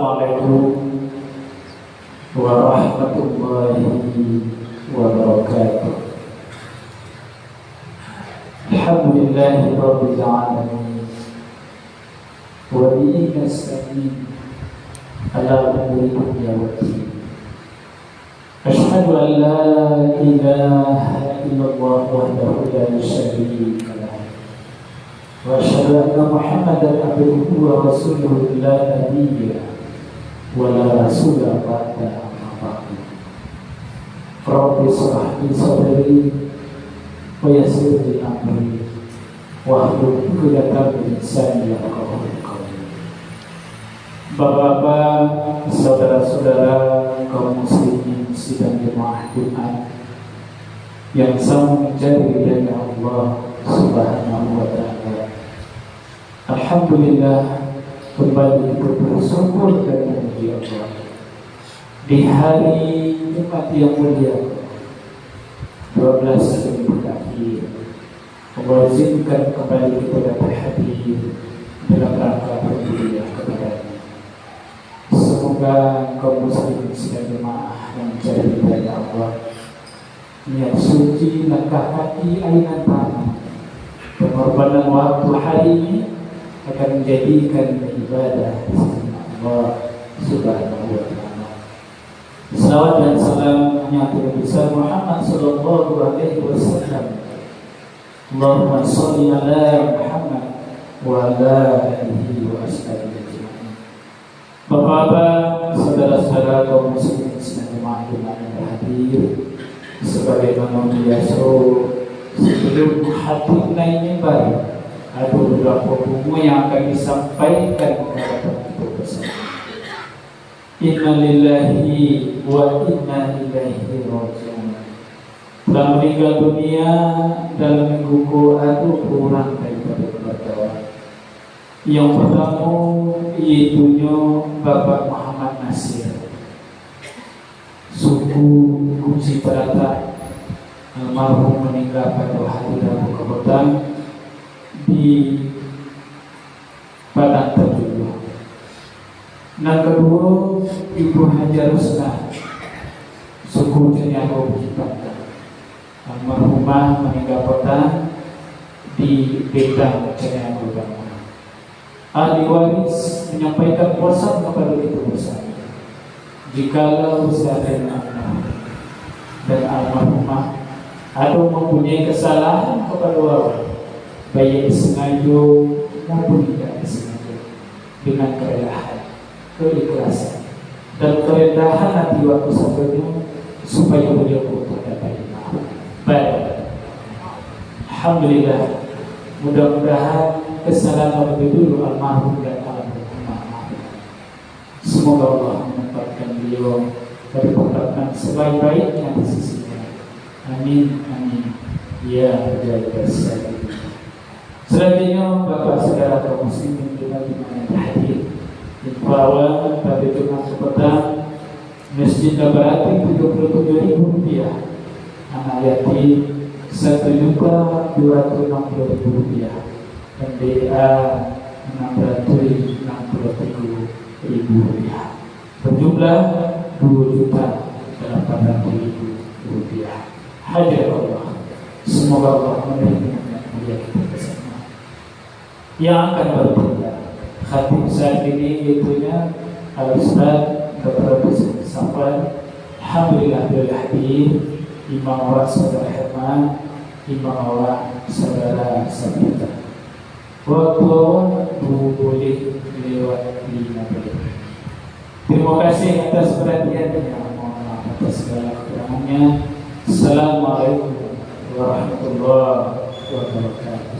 Assalamualaikum warahmatullahi wabarakatuh. Alhamdulillahi rabbil alamin. Wa bihi nasta'in ala umuri dunya waddin. Asyhadu an la ilaha illallah wahdahu la syarika lah. Wa asyhadu anna Muhammadan abduhu wa rasuluhu la nabiyya wa la rasula ba'da amma ba'du. Rabbi shrah li sadri wa yassir li amri wahlul 'uqdatam min lisani yafqahu qawli. Bapak-bapak, saudara-saudara kaum muslimin sidang jemaah Jumat yang sama mencari ridha Allah Subhanahu wa ta'ala. Alhamdulillah, kembali bersyukur dan memuji Allah di hari Jumat yang mulia 12 Rabiul Akhir. Allah izinkan kembali kita dapat hadir dalam rangka beribadah kepada-Nya. Semoga kaum muslimin sidang jemaah yang mencari ridha Allah, niat suci, langkah kaki, ayunan tangan, pengorbanan waktu hari ini akan menjadikan ibadah di sisi Allah Subhanahu wa ta'ala. Salawat dan salam hanya Nabi besar Muhammad sallallahu alaihi wasallam. Allahumma shalli ala Muhammad wa ala alihi wa ashabihi ajma'in. Bapak-bapak, saudara-saudara kaum muslimin sedang jemaah yang hadir, sebagaimana biasa sebelum hadir naik mimbar, ada beberapa buku yang akan disampaikan kepada kita bersama. Inna lillahi wa inna ilaihi raji'un. Telah meninggal dunia dalam minggu ada kurang daripada bertawan. Yang pertama iaitunya Bapak Muhammad Nasir, suku Kunci Terata, almarhum meninggal pada hari Rabu kebetang di Padang Terjuluh. Yang kedua, Ibu Hajar Rusna, suku Ceniago Bukit, almarhumah meninggal petang di Bedang Ceniago Bukit. Ahli waris menyampaikan pesan kepada kita bersama, jikalau saya dan almarhumah ada mempunyai kesalahan kepada orang, baik disengaja maupun tidak disengaja, dengan kerelaan, keikhlasan dan kerendahan hati waktu sabarnya, supaya beliau terdapat maaf. Baik, alhamdulillah, mudah-mudahan kesalahan lebih dulu almarhum dan almarhumah. Semoga Allah menempatkan beliau pada tempat sebaik-baiknya di sisinya. Amin, amin. Ya Rabbal Alamin. Selanjutnya, Bapak saudara kaum muslimin juga dimana hadir di bawah pada Jumat petang, Masjid Nabawi Rp37.000, anak yatim Rp1.260.000, dan DA Rp663.000, berjumlah Rp2.800.000. Hadir Allah. Semoga Allah menerima mulia kita bersama. Yang akan bertindak khatib saat ini iaitunya Al-Ustaz Dr. Hussein Safwan. Alhamdulillah beliau hadir. Imam Allah saudara Herman, Imam Allah saudara Sabita. Waktu boleh lewat di Nabi. Terima kasih atas perhatiannya. Mohon maaf atas segala kekurangannya. Assalamualaikum warahmatullahi wabarakatuh.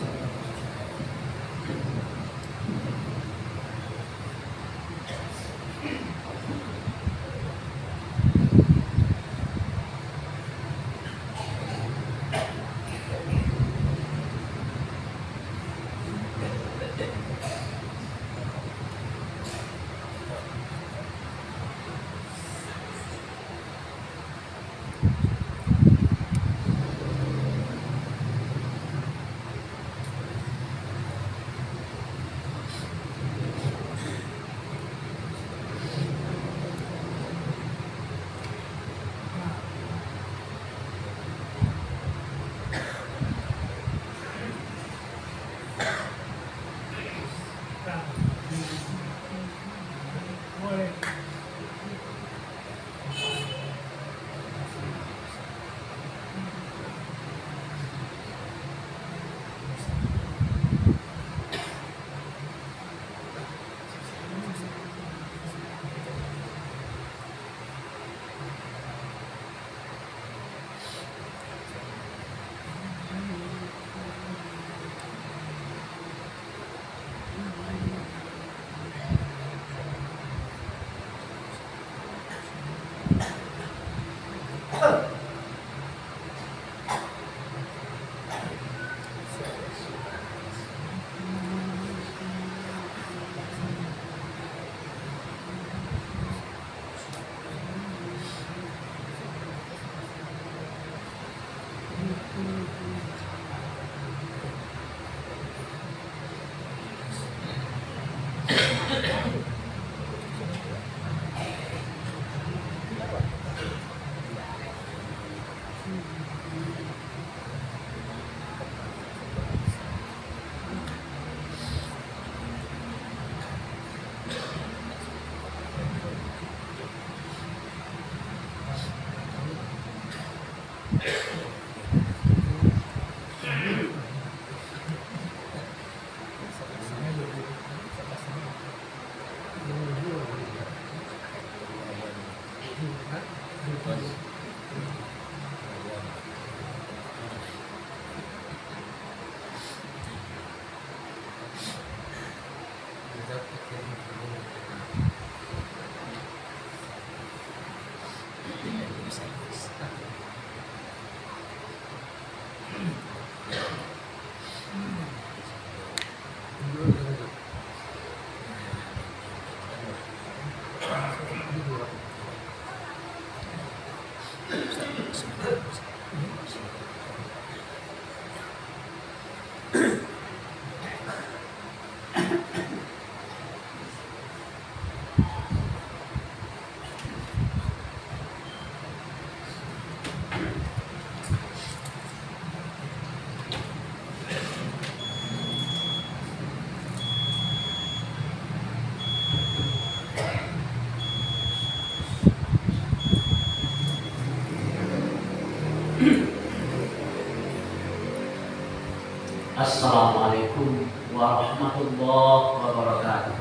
Assalamualaikum warahmatullahi wabarakatuh.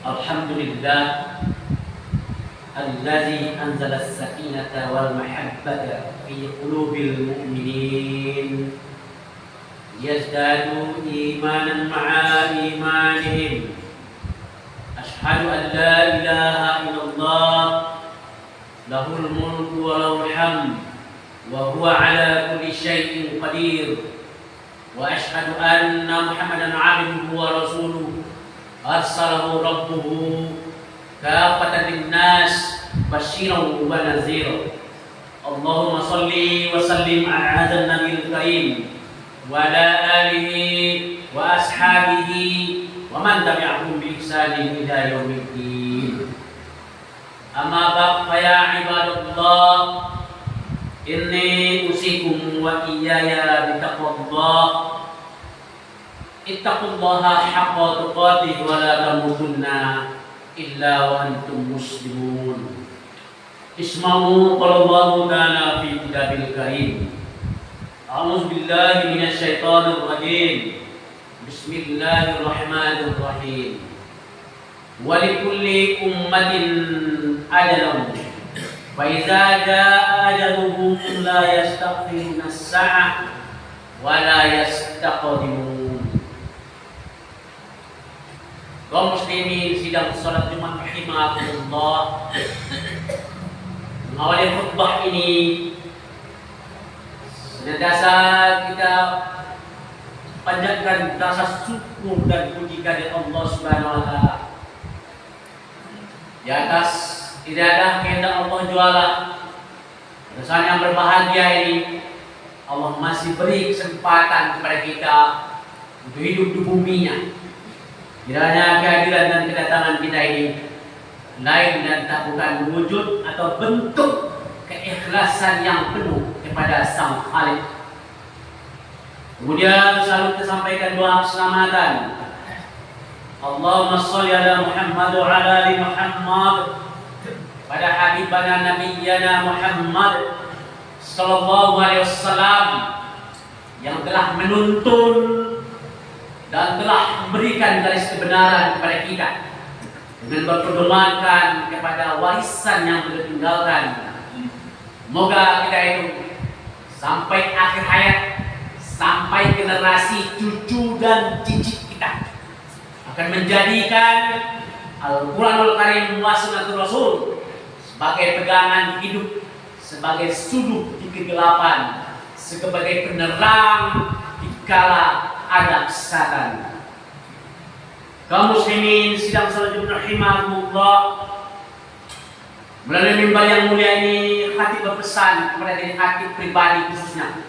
Alhamdulillah Allazi anzala as-sakinata wal mahabbata fi qulubil mu'minin yazdadu imanan ma'a imanihim. Ashhadu an la ilaha illallah lahul mulku wa lahul hamd wa huwa ala kulli syai'in qadir. Wa ashhadu anna Muhammadan 'abduhu wa rasuluhu arsalahu rabbuhu kafatan linnas basyiran wa nadhira. Allahumma salli wa sallim ala hadzal nabiyil karim wa ala alihi wa ashabihi wa man tabi'ahum bi ihsanin ila yaumiddin. Amma ba'd fa ya ibadallah, inni usikum wa iyaya bi taqwallah. Ittaqullaha haqqa tuqatih wa la tamutunna illa wa antum muslimun. Isma'u qala Allah ta'ala fi kitabil karim. A'udzu billahi minasy syaithanir rajim. Bismillahirrahmanirrahim. Wa likulli ummatin ajalun. Fa idza jaa ajaluhum la yastakhiruna as-sa'ah wa la yastaqdimun. Kaum muslimin sidang salat Jumat rahimakumullah. Mengawali khutbah ini senantiasa kita panjatkan rasa syukur dan puji kehadirat Allah Subhanahu wa taala. Di atas iradah kehendak Allah juala pada saat yang berbahagia ini, Allah masih beri kesempatan kepada kita untuk hidup di buminya. Kiranya kehadiran dan kedatangan kita ini lain dan tak bukan wujud atau bentuk keikhlasan yang penuh kepada Sang Khalik. Kemudian selalu kita sampaikan doa keselamatan. Allahumma sholli ala Muhammad wa ala ali Muhammad pada habibana nabiyyana Muhammad sallallahu alaihi wasallam yang telah menuntun dan telah memberikan garis kebenaran kepada kita dengan berpedomankan kepada warisan yang beliau tinggalkan. Semoga kita itu sampai akhir hayat, sampai generasi cucu dan cicit kita akan menjadikan Al-Quranul Karim wa Sunnatul Rasul sebagai pegangan hidup, sebagai sudut di kegelapan, sebagai penerang di kala ada kesatan. Kaum muslimin sidang salat Jumat rahimakumullah, melalui mimbar yang mulia ini khatib berpesan kepada diri khatib pribadi khususnya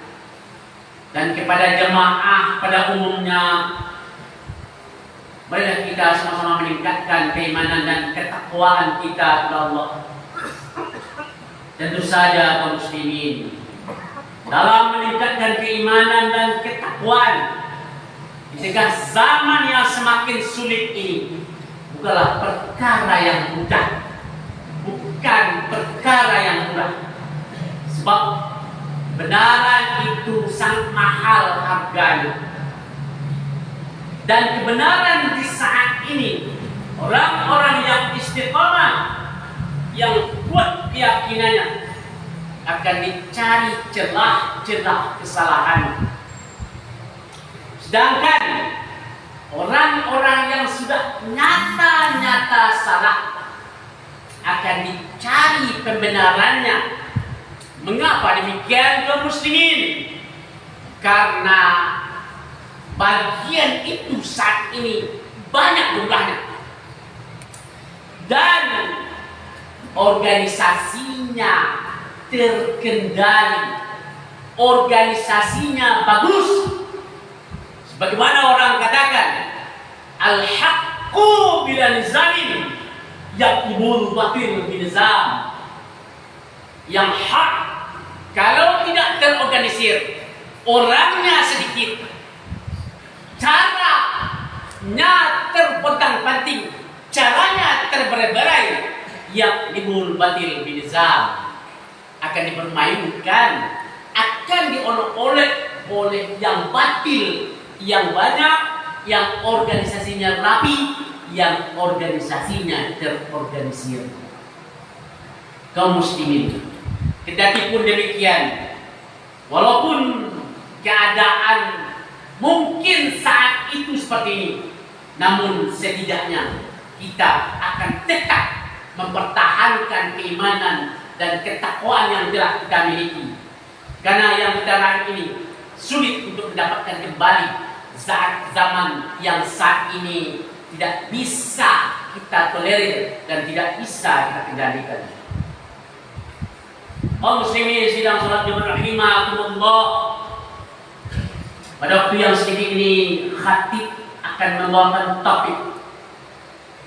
dan kepada jemaah pada umumnya, marilah kita sama-sama meningkatkan keimanan dan ketakwaan kita kepada Allah. Tentu saja kaum muslimin, dalam meningkatkan keimanan dan ketakwaan di tengah zaman yang semakin sulit ini bukanlah perkara yang mudah. Bukan perkara yang mudah. Sebab kebenaran itu sangat mahal harganya. Dan kebenaran di saat ini, orang-orang yang istiqamah, yang kuat keyakinannya, akan dicari celah-celah kesalahan. Sedangkan orang-orang yang sudah nyata-nyata salah akan dicari pembenarannya. Mengapa demikian kaum muslimin? Karena bagian itu saat ini banyak jumlahnya dan organisasinya terkendali, organisasinya bagus. Sebagaimana orang katakan, al-haqqu bila nizamin yaqbul batil binizam. Yang hak kalau tidak terorganisir, orangnya sedikit, caranya terpontang-panting, caranya terberai-berai, yaqbul batil binizam, akan dipermainkan, akan diolok-olek oleh yang batil yang banyak, yang organisasinya rapi, yang organisasinya terorganisir. Kaum muslimin, kendati pun demikian, walaupun keadaan mungkin saat itu seperti ini, namun setidaknya kita akan tetap mempertahankan keimanan dan ketakwaan yang telah kita miliki. Karena yang kita raih ini sulit untuk mendapatkan kembali saat zaman yang saat ini tidak bisa kita tolerir dan tidak bisa kita kendalikan. Muslimin sidang salat Jumat rahimakumullah. Pada waktu yang sedikit ini, khatib akan membawakan topik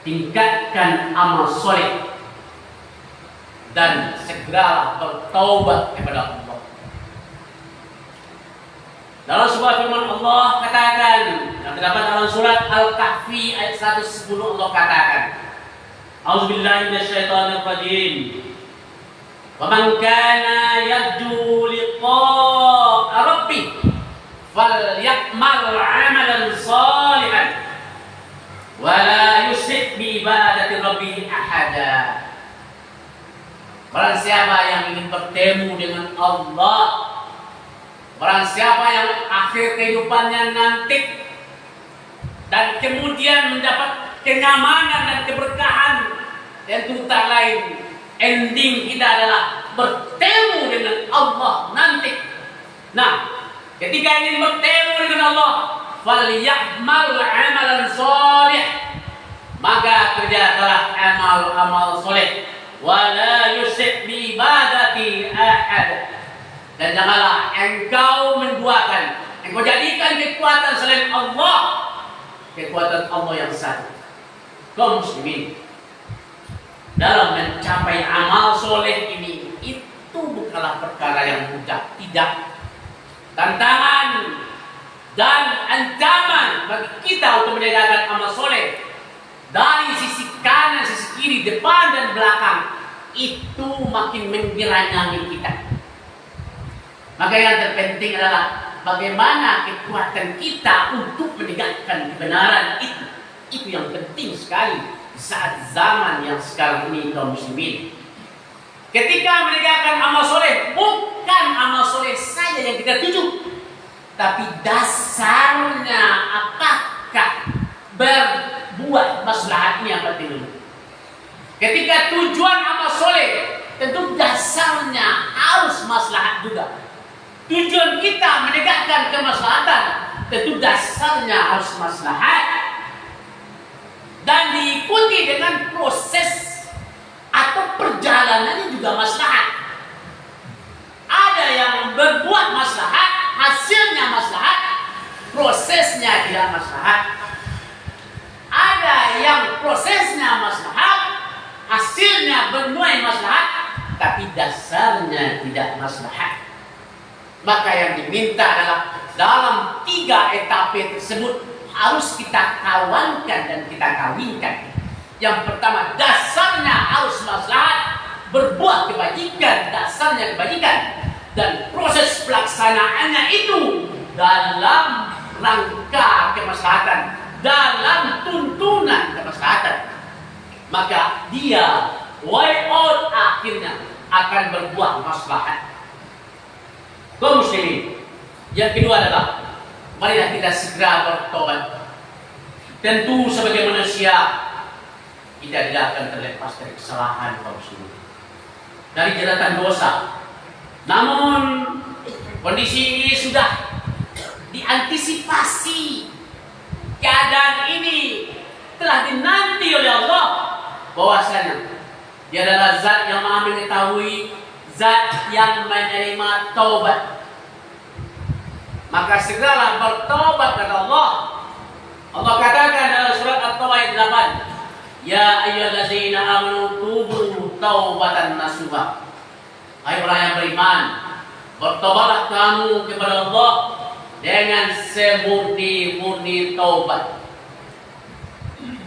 tingkatkan amal soleh dan segera bertaubat kepada Allah. Dalam sebuah firman Allah katakan, yang terdapat dalam surat Al-Kahfi ayat 110, Allah katakan, A'udzubillahi minasyaitonir rajim. Wa man kana yarju liqa'a rabbih falya'mal 'amalan shalihan wa la yusyrik bi ibadati rabbih ahada. Barang siapa yang ingin bertemu dengan Allah, barang siapa yang akhir kehidupannya nanti dan kemudian mendapat kenyamanan dan keberkahan, tentu tak lain ending kita adalah bertemu dengan Allah nanti. Nah, ketika ingin bertemu dengan Allah, falya'mal 'amalan shalih, maka kerjakanlah amal-amal soleh, wa la yusyrik bi ibadati ahad, dan janganlah engkau menduakan, engkau jadikan kekuatan selain Allah, kekuatan Allah yang satu. Kaum muslimin, dalam mencapai amal soleh ini, itu bukanlah perkara yang mudah. Tidak. Tantangan dan ancaman bagi kita untuk menegakkan amal soleh dari sisi kanan, sisi kiri, depan dan belakang, itu makin menggeranyangi kita. Maka yang terpenting adalah bagaimana kekuatan kita untuk menegakkan kebenaran itu. Itu yang penting sekali saat zaman yang sekarang ini, kaum muslimin. Ketika menegakkan amal soleh, bukan amal soleh saja yang kita tuju, tapi dasarnya apakah berbuat maslahat ini yang penting. Ketika tujuan amal soleh, tentu dasarnya harus maslahat juga. Tujuan kita menegakkan kemaslahatan, tentu dasarnya harus maslahat dan diikuti dengan proses atau perjalanannya juga maslahat. Ada yang berbuat maslahat, hasilnya maslahat, prosesnya tidak maslahat. Ada yang prosesnya maslahat, hasilnya bernuai maslahat, tapi dasarnya tidak maslahat. Maka yang diminta adalah dalam 3 etape tersebut harus kita kawankan dan kita kawinkan. Yang pertama, dasarnya harus maslahat, berbuat kebajikan, dasarnya kebajikan, dan proses pelaksanaannya itu dalam rangka kemaslahatan, dalam tuntunan kemaslahatan. Maka dia way out akhirnya akan berbuat maslahat. Kaum muslimin, yang kedua adalah marilah kita segera bertobat. Tentu sebagai manusia kita tidak akan terlepas dari kesalahan, kaum muslimin, dari jeratan dosa. Namun kondisi ini sudah diantisipasi. Keadaan ini telah dinanti oleh Allah, bahwasanya Dia adalah Zat yang Maha mengetahui, Zat yang menerima taubat. Maka segeralah bertaubat kepada Allah. Allah katakan dalam surat At-Taubah ayat 8, Ya ayyuhallazina amanu tubu taubatan nasuha. Hai orang yang beriman, bertobatlah kamu kepada Allah dengan semurni-murni taubat.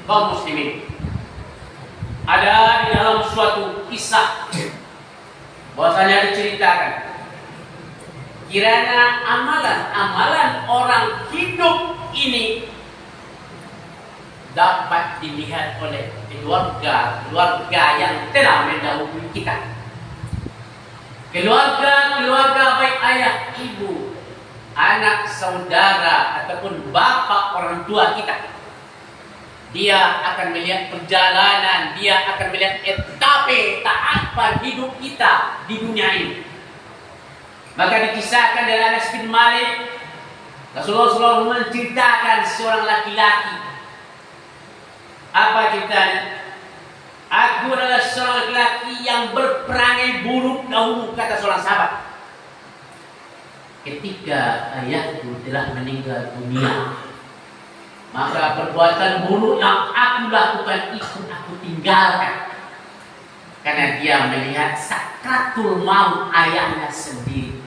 Kaum muslimin, ada di dalam suatu kisah bahwasanya diceritakan kiranya amalan orang hidup ini dapat dilihat oleh keluarga yang telah mendahului kita. Keluarga baik ayah, ibu, anak, saudara, ataupun bapak orang tua kita. Dia akan melihat perjalanan, dia akan melihat etape tahapan hidup kita di dunia ini. Maka dikisahkan dari Anas bin Malik, Rasulullah SAW menceritakan seorang laki-laki. Apa ceritanya? Aku adalah seorang laki-laki yang berperangai buruk dahulu, kata seorang sahabat. Ketika ayahku telah meninggal dunia, maka perbuatan buruk yang aku lakukan itu aku tinggalkan. Karena dia melihat sakratul maut ayahnya sendiri.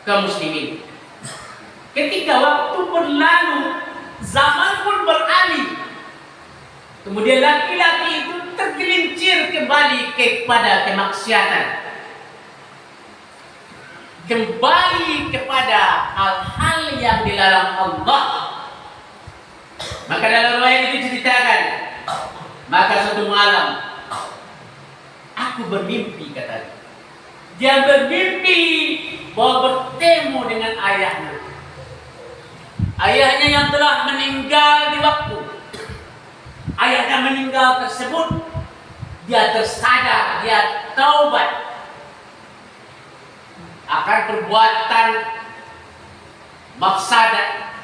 Kaum muslimin, ketika waktu berlalu, zaman pun beralih. Kemudian laki-laki itu tergelincir kembali kepada kemaksiatan, kembali kepada hal-hal yang dilarang Allah. Maka dalam riwayat itu diceritakan, maka suatu malam aku bermimpi, katanya. Dia bermimpi bahwa bertemu dengan ayahnya. Ayahnya yang telah meninggal di waktu ayahnya meninggal tersebut, dia tersadar, dia taubat akan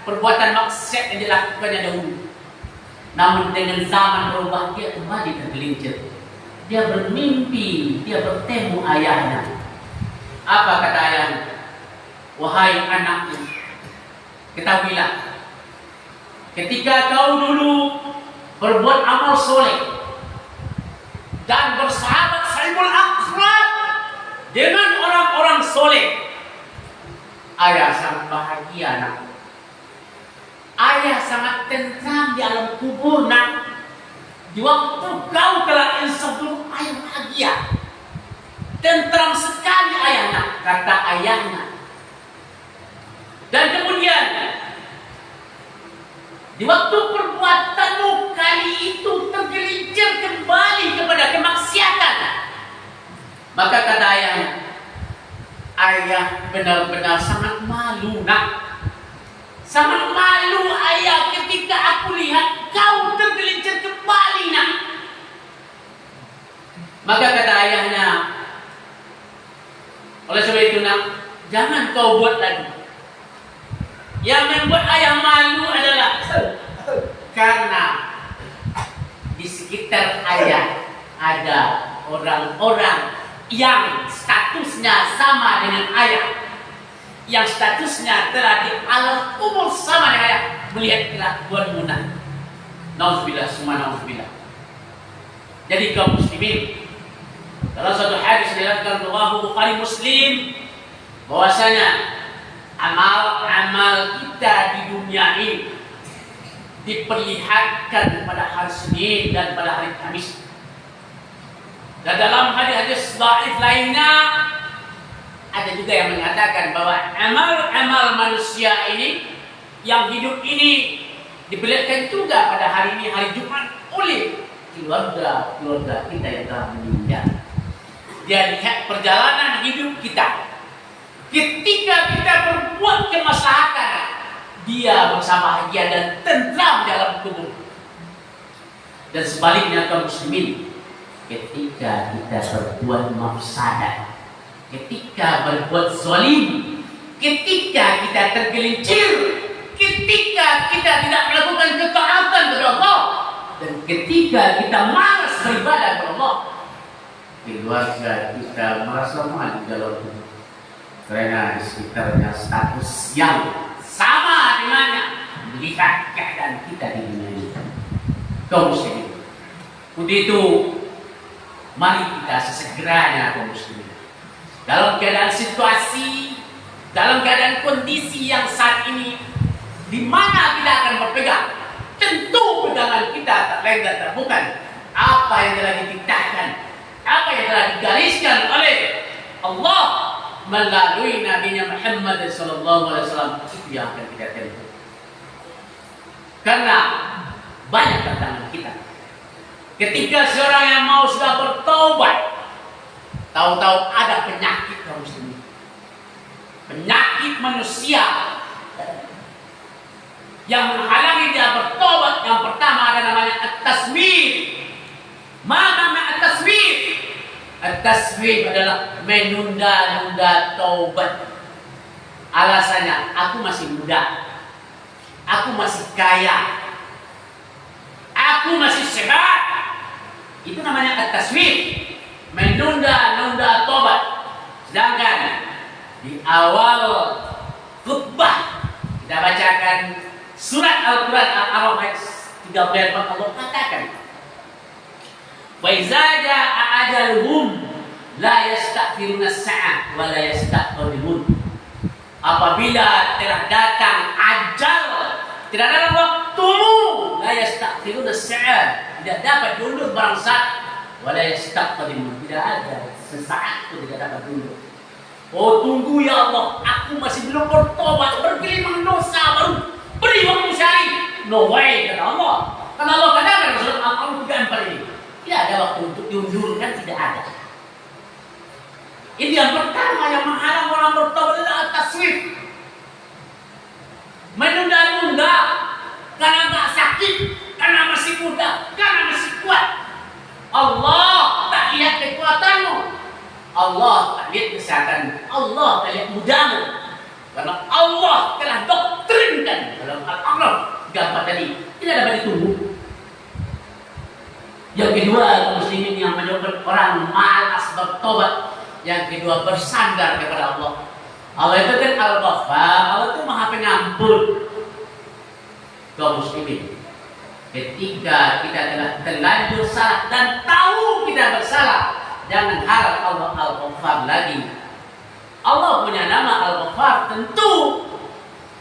perbuatan maksiat yang dilakukannya dahulu. Namun dengan zaman berubah, dia kembali tergelincir. Dia bermimpi, dia bertemu ayahnya. Apa kata ayahnya? Wahai anakku, ketahuilah, ketika kau dulu berbuat amal soleh dan bersahabat salimul akhlak dengan orang-orang soleh, ayah sangat bahagia, nak. Ayah sangat tenang di alam kubur, nak. Di waktu kau telah insaf dulu, ayah bahagia, tentram sekali ayah, nak, kata ayahnya. Dan kemudian di waktu perbuatanmu kali itu tergelincir kembali kepada kemaksiatan, maka kata ayahnya, ayah benar-benar sangat malu, nak. Sangat malu ayah ketika aku lihat kau tergelincir kembali, nak. Maka kata ayahnya, oleh sebab itu, nak, jangan kau buat lagi. Yang membuat ayah malu adalah karena di sekitar ayah ada orang-orang yang statusnya sama dengan ayah, yang statusnya telah di alam kubur sama dengan ayah, melihat kelakuan munah. Nauzubillah, semua nauzubillah. Jadi kaum muslimin, dalam suatu hadis diriwayatkan oleh Bukhari Muslim bahwasanya amal-amal kita di dunia ini diperlihatkan pada hari Senin dan pada hari Kamis. Dan dalam hadis-hadis dhaif lainnya ada juga yang mengatakan bahwa amal-amal manusia ini yang hidup ini diperlihatkan juga pada hari ini, hari Jumat, oleh keluarga kita yang telah meninggal. Dia lihat perjalanan hidup kita. Ketika kita berbuat kemaslahatan, dia bersama bahagia dan tentram dalam kubur. Dan sebaliknya kaum muslimin, ketika kita berbuat mafsadat, ketika berbuat zalim, ketika kita tergelincir, ketika kita tidak melakukan ketaatan kepada Allah, dan ketika kita malas beribadah kepada Allah, keluarga kita merasa malu dalam kubur. Karena di sekitarnya status yang sama dengannya melihat keadaan kita di dunia ini. Kaum muslimin, untuk itu mari kita sesegeranya kaum muslimin, dalam keadaan situasi, dalam keadaan kondisi yang saat ini, di mana kita akan berpegang, tentu pegangan kita tak lain dan tak bukan apa yang telah dititahkan, apa yang telah digariskan oleh Allah melalui Nabi Muhammad sallallahu alaihi wasallam, itu yang akan kita tempuh. Karena banyak tantangan kita. Ketika seorang yang mau sudah bertobat, tahu-tahu ada penyakit kaum muslimin. Penyakit manusia yang menghalangi dia bertobat. Yang pertama ada namanya at-taswif. Mana at-taswif? At-taswif adalah menunda-nunda taubat. Alasannya, aku masih muda, aku masih kaya, aku masih sehat. Itu namanya at-taswif, menunda-nunda taubat. Sedangkan di awal khutbah kita bacakan surat Al-Quran Al-A'raf ayat 34, Allah katakan, "Wa idza jaa'a ajaluhum la yastakhiruna as-sa'ah wa la yastaqdimun." Apabila telah datang ajal, tidak ada waktumu, la yastakhiruna as-sa'ah, tidak dapat diundur barang saat, wa la yastaqdimun, tidak ada sesaat pun tidak dapat diundur. Oh tunggu ya Allah, aku masih belum bertobat, bergelimang dosa, baru beri waktu syari. No way, kata Allah. Karena Allah katakan dalam surat Al-A'raf 34 ini, tidak ada waktu untuk diundurkan, tidak ada. Ini yang pertama yang menghalang orang bertobat adalah at-taswif. Menunda-nunda karena tak sakit, karena masih muda, karena masih kuat. Allah tak lihat kekuatanmu, Allah tak lihat kesehatanmu, Allah tak lihat mudamu. Karena Allah telah doktrinkan dalam Al-A'raf 34 tadi, tidak dapat ditunggu. Yang kedua, kaum muslimin yang menyebabkan orang malas bertobat. Yang kedua, bersandar kepada Allah. Allah itu kan Al-Ghaffar, Allah itu Maha Pengampun. Kaum muslimin, ketika kita telah terlanjur salah dan tahu kita bersalah, jangan harap Allah Al-Ghaffar lagi. Allah punya nama Al-Ghaffar tentu,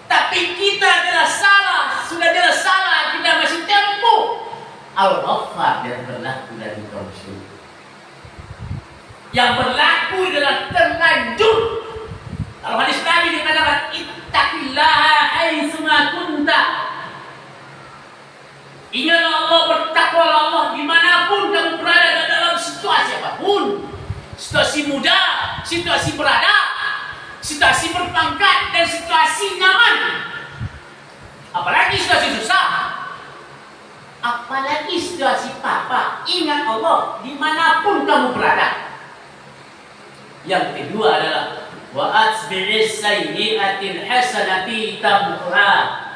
tapi kita adalah salah. Sudah jelas salah, kita masih tempuh. Al-Ghaffar yang berlaku dari kaum muslimin. Yang berlaku adalah terlanjur. Kalau hadis Nabi dikatakan ittaqillaha haitsuma kunta. Ingatlah Allah, bertakwalah Allah dimanapun kamu berada dalam situasi apapun. Situasi muda, situasi berada, situasi berpangkat, dan situasi nyaman. Apalagi situasi susah, apalagi situasi apa. Ingat Allah dimanapun kamu berada. Yang kedua adalah wa atbi'is sayyi'atil hasanati tamhuha.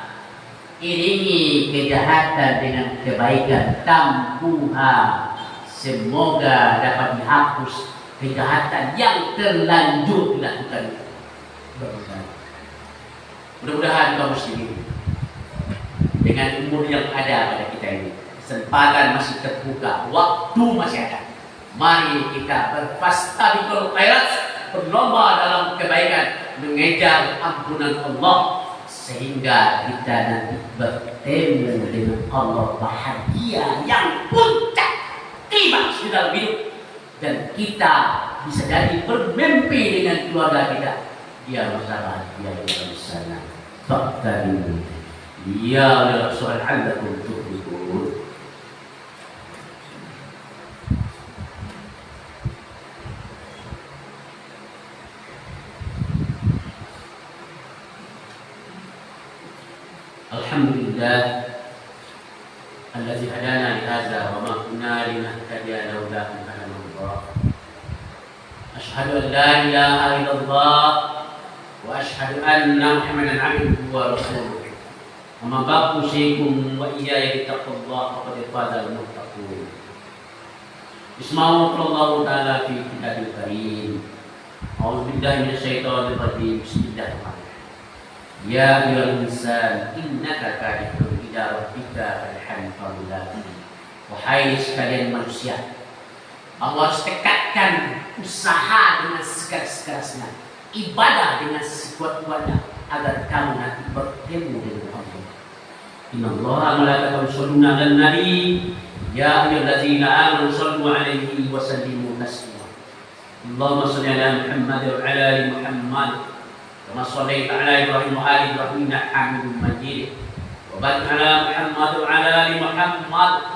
Iringi kejahatan dengan kebaikan, tamhuha. Semoga dapat dihapus kejahatan yang terlanjur dilakukan. Mudah-mudahan kaum muslimin, dengan umur yang ada pada kita ini, kesempatan masih terbuka, waktu masih ada. Mari kita berfastabiqul khairat, berlomba dalam kebaikan, mengejar ampunan Allah, sehingga kita nanti bertemu dengan Allah bahagia yang puncak klimaks di dalam hidup, dan kita bisa jadi bermimpi dengan keluarga kita. Dia masalah, dia di sana. Fakta ini, dia adalah soal anda untuk ikut. Alhamdulillah alladzi hadana li hadza wa ma kunna linahtadiya laula an hadana Allah. Asyhadu an la ilaha illallah wa asyhadu anna Muhammadan abduhu wa rasuluh. Amma ba'du, usikum wa iyaya bittaqwallahi faqad faza al-muttaqun. Bismillahirrahmanirrahim ta'ala fi kitabil karim. A'udzu billahi minasyaitonir rajim. Bismillahirrahmanirrahim. Ya ayyuhal insan innaka kadihun ila rabbika kadhan famulaqih. Wahai sekalian manusia, Allah harus tekadkan usaha dengan sekeras-kerasnya, ibadah dengan sekuat-kuatnya, agar kamu nanti bertemu dengan Allah. Innallaha wa malaikatahu yusholluna 'alan nabi ya ayyuhallazina amanu shallu 'alaihi wa sallimu taslima. Allahumma shalli 'ala Muhammad wa 'ala ali Muhammad kama shallaita 'ala Ibrahim wa ali Ibrahim innaka Hamidum Majid. wa barik ala Muhammad wa ala ali Muhammad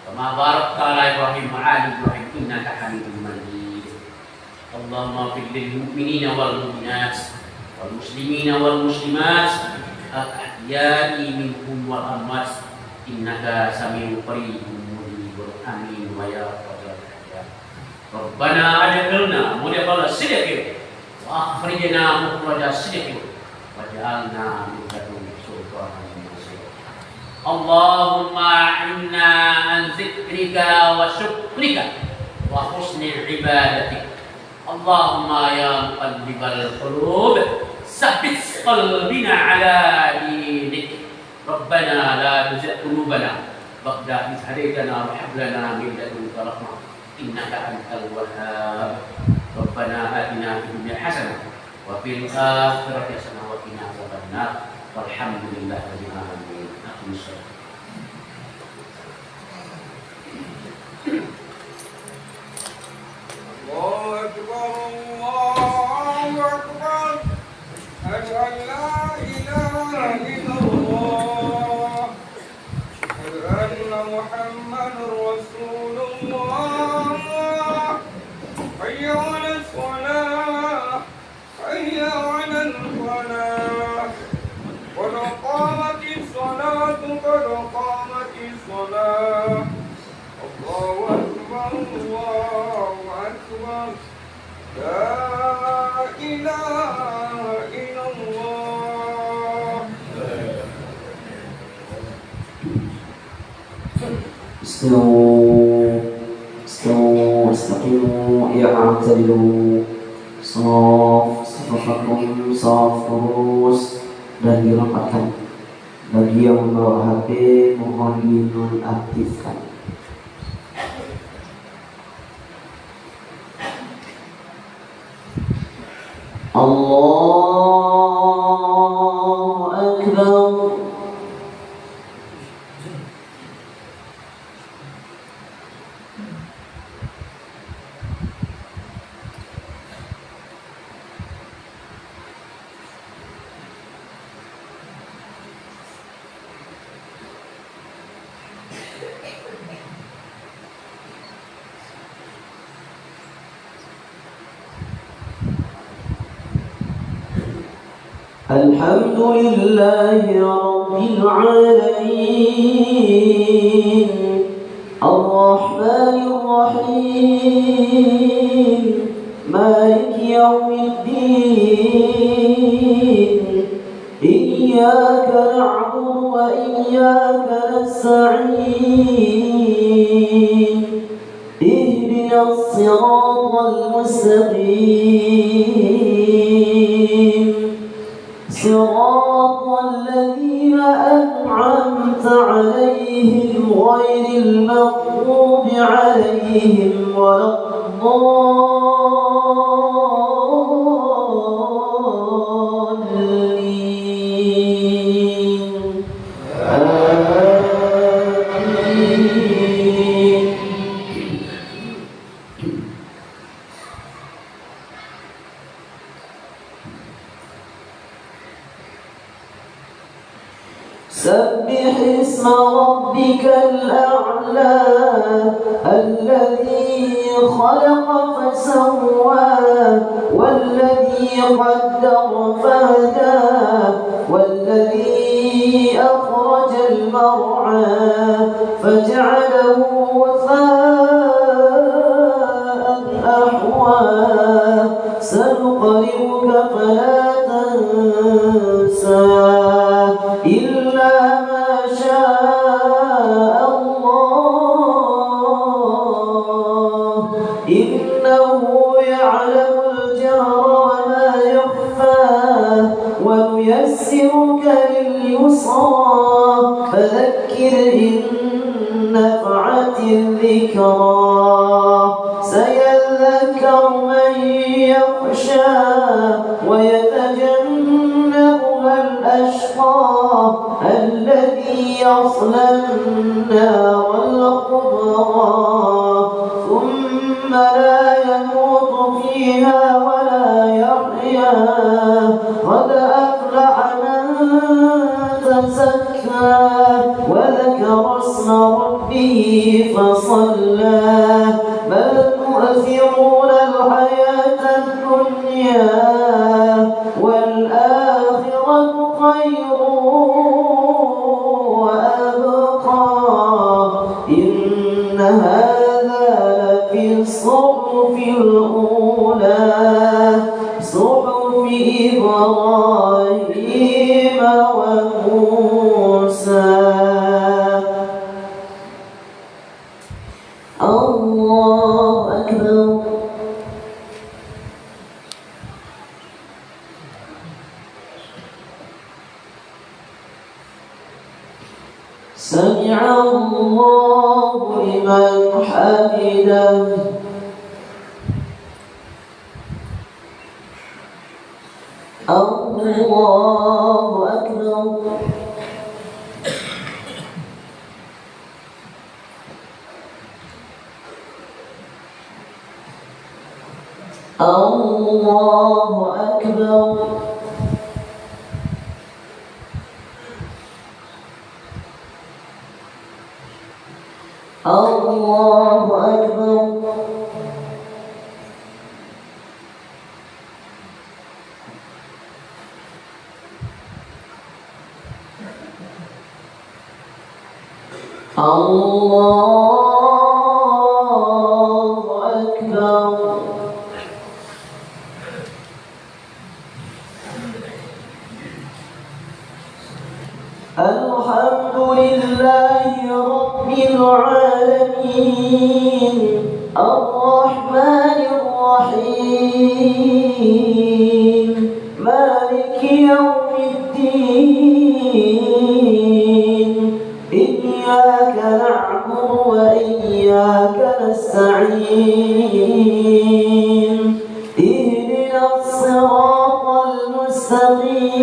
kama barakta ala Ibrahim wa ala Ibrahim innaka Hamidum Majid. Allahumma fil lil mu'minina wal mu'minat wal muslimina wal muslimat al-ahya'i minhum wal amwat innaka sami'un qaribun mujibul amin wa ya rabbal alamin. Rabbana adkhilna mudkhala sidqin wa akhrijna mukhraja sidqin waj'alna min ladunka sultanan nasira. Allahumma inna an zikrika wa syukrika wa husni ibadatik. Allahumma ya muqallibal qulub sabbit qalbina ala dinik. Rabbana la tuzigh qulubana ba'da idh hadaytana wa hab lana min ladunka rahmah innaka antal wahhab. Rabbana atina fid dunya hasanah wa fil akhirati hasanah wa qina adzabannar. Walhamdulillahi rabbil alamin. Aqimus shalah. Allahu akbar, Allahu akbar. Asyhadu an la ilaha illallah. Asyhadu anna Muhammadar Rasulullah. Hayya 'alas shalah, hayya 'alal falah. Qad qamatis salatu, qad qamatis salah. Allahu akbar, Allahu akbar. La ilaha illallah. استووا استقيموا اعتدلوا صفوفكم صف terus dan dirapatkan. Bagi yang membawa HP mohon dinonaktifkan. Allahu akbar. الحمد لله رب العالمين الرحمن الرحيم مالك يوم الدين إياك نعبد وإياك نستعين اهدنا الصراط المستقيم صراط الذين أنعمت عليهم غير المغضوب عليهم ولا الضالين آمين. سبح اسم ربك الأعلى الذي خلق فسوى والذي قدر فهدى والذي أخرج المرعى فجعله غثاء أحوى سنقرئك فلا تنسى إلا ما شاء الله إنه يعلم الجهر وما يخفى ونيسرك لليسرى فذكر إن نفعت الذكرى سيذكر من يخشى ويتجنبها الأشقى الذي يصلى النار الكبرى ثم لا يموت فيها ولا يحيا قد أفلح من تزكى والآخرة خير وأبقى إن هذا لفي الصحف الأولى صحف إبراهيم وموسى. الله أكبر. سمع الله لمن حمده. الله أكبر. الله أكبر. الله أكبر. الله أكبر. الحمد لله رب العالمين الرحمن الرحيم مالك يوم الدين إياك نعبد وإياك نستعين اهدنا الصراط المستقيم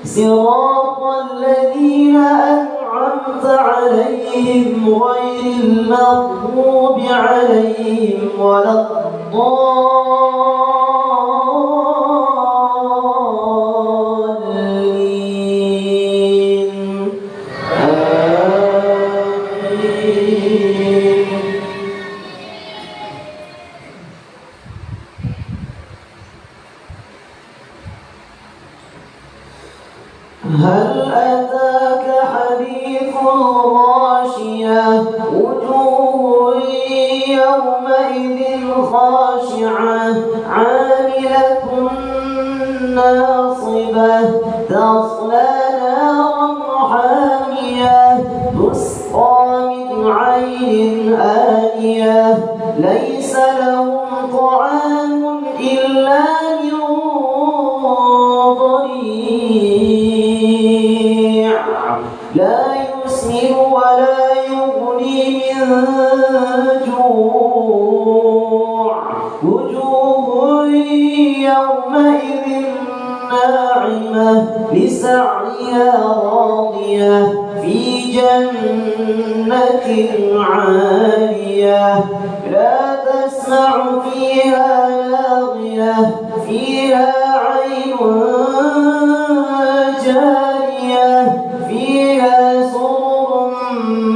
صراط الذين أنعمت عليهم غير المغضوب عليهم ولا الضالين. آمين. هل أتاك حديث الغاشية وجوه يومئذ خاشعة عاملة ناصبة تصلى نارا حامية تسقى من عين آنية ليس لهم طعام إلا من ضريع لا يسمن ولا يغني من جوع وجوه يومئذ ناعمة لسعيها راضية في جنة عالية لا تسمع فيها لاغية فيها عين جارية فيها سرر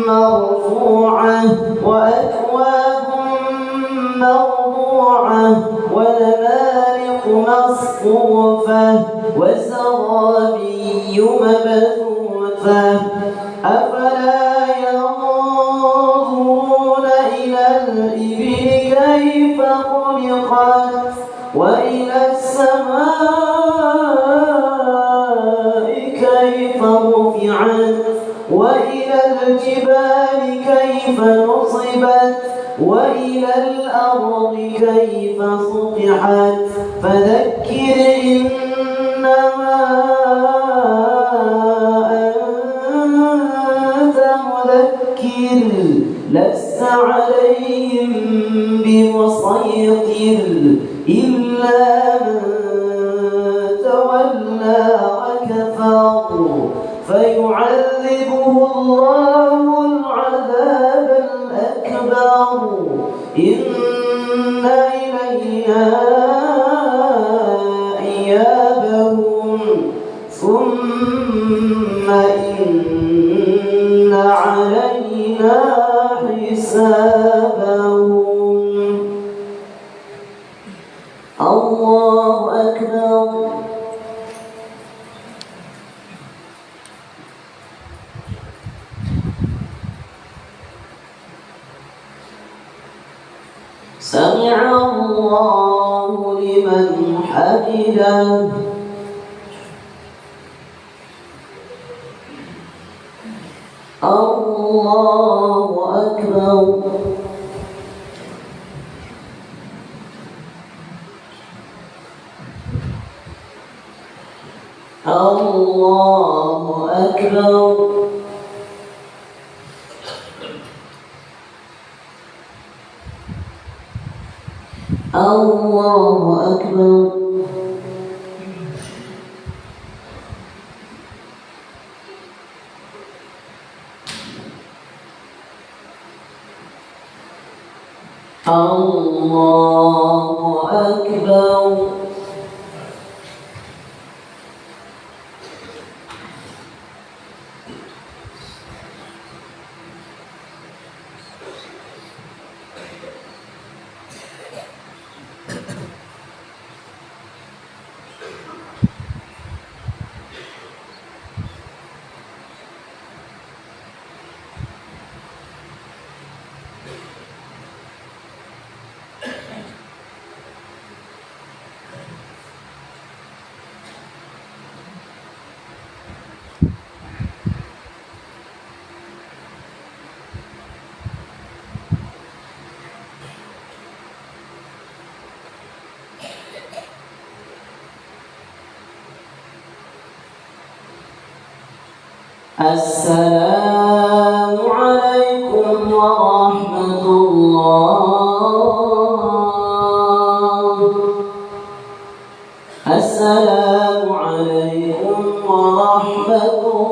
مرفوعة وأكواب موضوعة ونمارق مصفوفة وزرابي مبثوثة أفلا ينظرون إلى الإبل كيف خلقت وإلى السماء كيف رفعت وإلى الجبال كيف نصبت وإلى الأرض كيف سطحت فذكر إنما أنت مذكر لست عليهم بمسيطر إلا من تولى وكفر فيعذبه الله العذاب الأكبر إن إلينا إيابهم ثم إن علينا حسابهم. الله أكبر. سمع الله لمن حمده الله أكبر الله أكبر الله أكبر الله أكبر السلام عليكم ورحمة الله السلام عليكم ورحمة الله